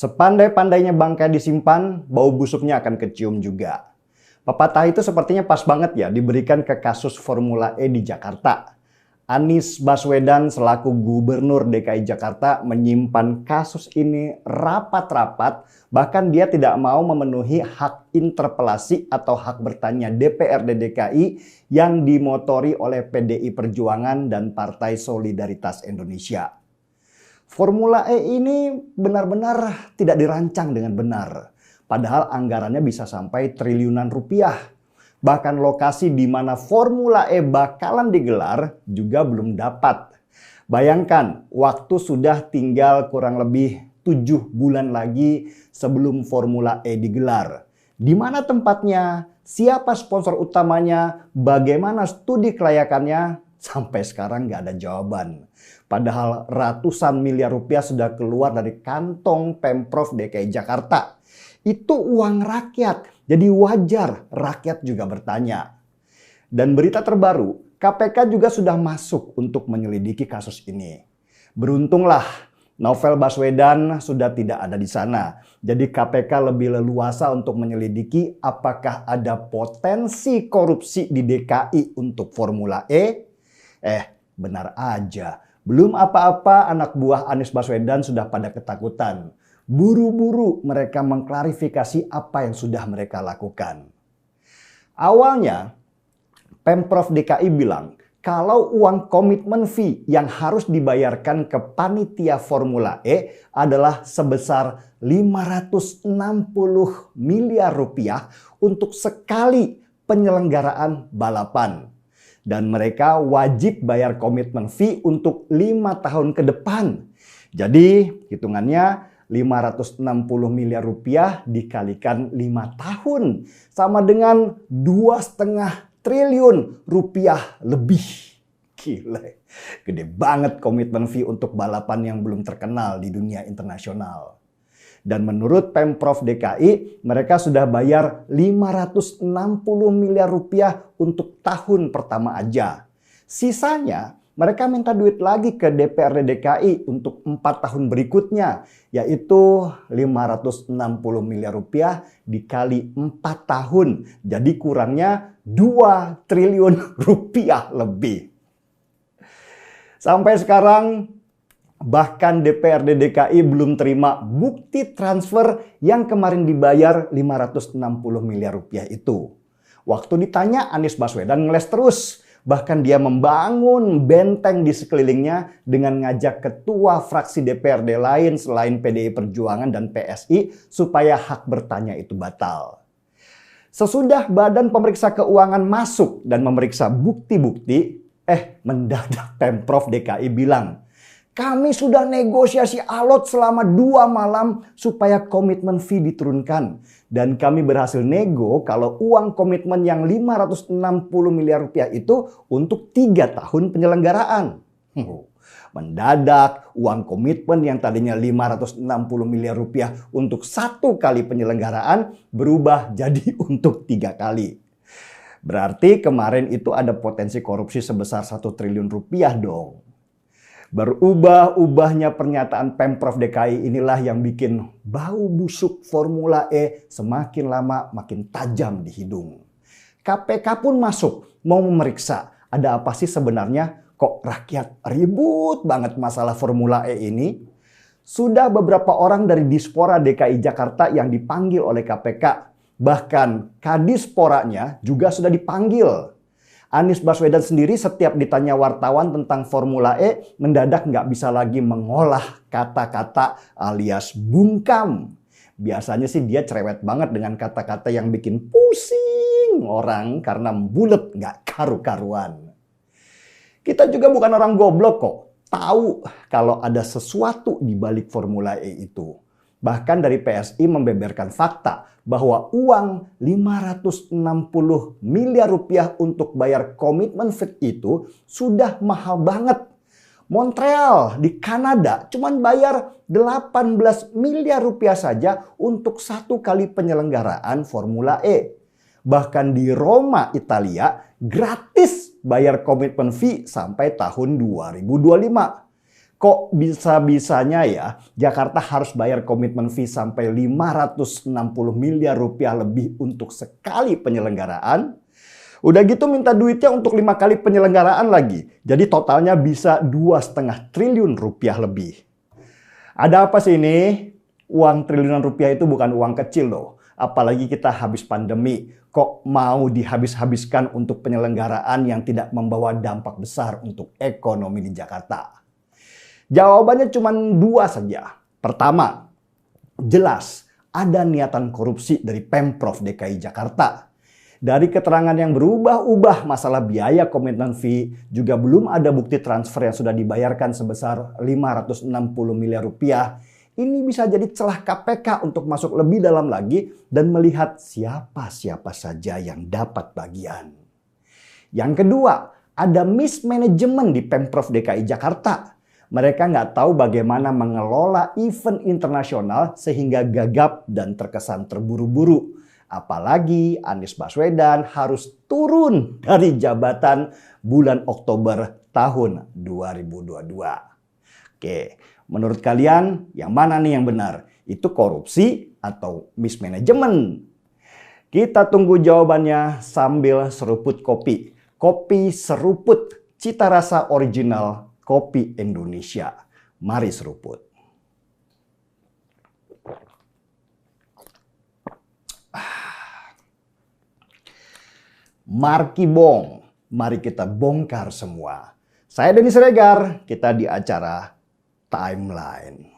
Sepandai-pandainya bangkai disimpan, bau busuknya akan kecium juga. Pepatah itu sepertinya pas banget ya diberikan ke kasus Formula E di Jakarta. Anies Baswedan selaku Gubernur DKI Jakarta menyimpan kasus ini rapat-rapat, bahkan dia tidak mau memenuhi hak interpelasi atau hak bertanya DPRD DKI yang dimotori oleh PDI Perjuangan dan Partai Solidaritas Indonesia. Formula E ini benar-benar tidak dirancang dengan benar. Padahal anggarannya bisa sampai triliunan rupiah. Bahkan lokasi di mana Formula E bakalan digelar juga belum dapat. Bayangkan, waktu sudah tinggal kurang lebih 7 bulan lagi sebelum Formula E digelar. Di mana tempatnya? Siapa sponsor utamanya? Bagaimana studi kelayakannya? Sampai sekarang nggak ada jawaban. Padahal ratusan miliar rupiah sudah keluar dari kantong Pemprov DKI Jakarta. Itu uang rakyat, jadi wajar rakyat juga bertanya. Dan berita terbaru, KPK juga sudah masuk untuk menyelidiki kasus ini. Beruntunglah Novel Baswedan sudah tidak ada di sana. Jadi KPK lebih leluasa untuk menyelidiki apakah ada potensi korupsi di DKI untuk Formula E. Benar aja. Belum apa-apa anak buah Anies Baswedan sudah pada ketakutan. Buru-buru mereka mengklarifikasi apa yang sudah mereka lakukan. Awalnya Pemprov DKI bilang kalau uang komitmen fee yang harus dibayarkan ke panitia Formula E adalah sebesar 560 miliar rupiah untuk sekali penyelenggaraan balapan. Dan mereka wajib bayar komitmen fee untuk 5 tahun ke depan. Jadi hitungannya 560 miliar rupiah dikalikan 5 tahun. Sama dengan 2,5 triliun rupiah lebih. Gila, gede banget komitmen fee untuk balapan yang belum terkenal di dunia internasional. Dan menurut Pemprov DKI, mereka sudah bayar 560 miliar rupiah untuk tahun pertama aja. Sisanya, mereka minta duit lagi ke DPRD DKI untuk 4 tahun berikutnya, yaitu 560 miliar rupiah dikali 4 tahun. Jadi kurangnya 2 triliun rupiah lebih. Sampai sekarang, bahkan DPRD DKI belum terima bukti transfer yang kemarin dibayar 560 miliar rupiah itu. Waktu ditanya, Anies Baswedan ngeles terus. Bahkan dia membangun benteng di sekelilingnya dengan ngajak ketua fraksi DPRD lain selain PDI Perjuangan dan PSI supaya hak bertanya itu batal. Sesudah Badan Pemeriksa Keuangan masuk dan memeriksa bukti-bukti, mendadak Pemprov DKI bilang, kami sudah negosiasi alot selama 2 malam supaya komitmen fee diturunkan. Dan kami berhasil nego kalau uang komitmen yang 560 miliar rupiah itu untuk 3 tahun penyelenggaraan. Mendadak uang komitmen yang tadinya 560 miliar rupiah untuk 1 kali penyelenggaraan berubah jadi untuk 3 kali. Berarti kemarin itu ada potensi korupsi sebesar 1 triliun rupiah dong. Berubah-ubahnya pernyataan Pemprov DKI inilah yang bikin bau busuk Formula E semakin lama makin tajam di hidung. KPK pun masuk mau memeriksa ada apa sih sebenarnya kok rakyat ribut banget masalah Formula E ini. Sudah beberapa orang dari Dispora DKI Jakarta yang dipanggil oleh KPK. Bahkan Kadisporanya juga sudah dipanggil. Anies Baswedan sendiri setiap ditanya wartawan tentang Formula E mendadak nggak bisa lagi mengolah kata-kata alias bungkam. Biasanya sih dia cerewet banget dengan kata-kata yang bikin pusing orang karena bulet nggak karu-karuan. Kita juga bukan orang goblok kok. Tahu kalau ada sesuatu di balik Formula E itu. Bahkan dari PSI membeberkan fakta bahwa uang 560 miliar rupiah untuk bayar komitmen fee itu sudah mahal banget. Montreal di Kanada cuman bayar 18 miliar rupiah saja untuk 1 kali penyelenggaraan Formula E. Bahkan di Roma, Italia, gratis bayar komitmen fee sampai tahun 2025. Kok bisa-bisanya ya Jakarta harus bayar komitmen fee sampai 560 miliar rupiah lebih untuk sekali penyelenggaraan? Udah gitu minta duitnya untuk 5 kali penyelenggaraan lagi. Jadi totalnya bisa 2,5 triliun rupiah lebih. Ada apa sih ini? Uang triliunan rupiah itu bukan uang kecil loh. Apalagi kita habis pandemi. Kok mau dihabis-habiskan untuk penyelenggaraan yang tidak membawa dampak besar untuk ekonomi di Jakarta? Jawabannya cuma 2 saja. Pertama, jelas ada niatan korupsi dari Pemprov DKI Jakarta. Dari keterangan yang berubah-ubah masalah biaya komitmen fee, juga belum ada bukti transfer yang sudah dibayarkan sebesar 560 miliar rupiah. Ini bisa jadi celah KPK untuk masuk lebih dalam lagi dan melihat siapa-siapa saja yang dapat bagian. Yang kedua, ada mismanagement di Pemprov DKI Jakarta. Mereka nggak tahu bagaimana mengelola event internasional sehingga gagap dan terkesan terburu-buru. Apalagi Anies Baswedan harus turun dari jabatan bulan Oktober tahun 2022. Oke, menurut kalian yang mana nih yang benar? Itu korupsi atau mismanagement? Kita tunggu jawabannya sambil seruput kopi. Kopi seruput, cita rasa original kopi Indonesia. Mari seruput. Markibong, mari kita bongkar semua. Saya Denny Siregar, kita di acara Timeline.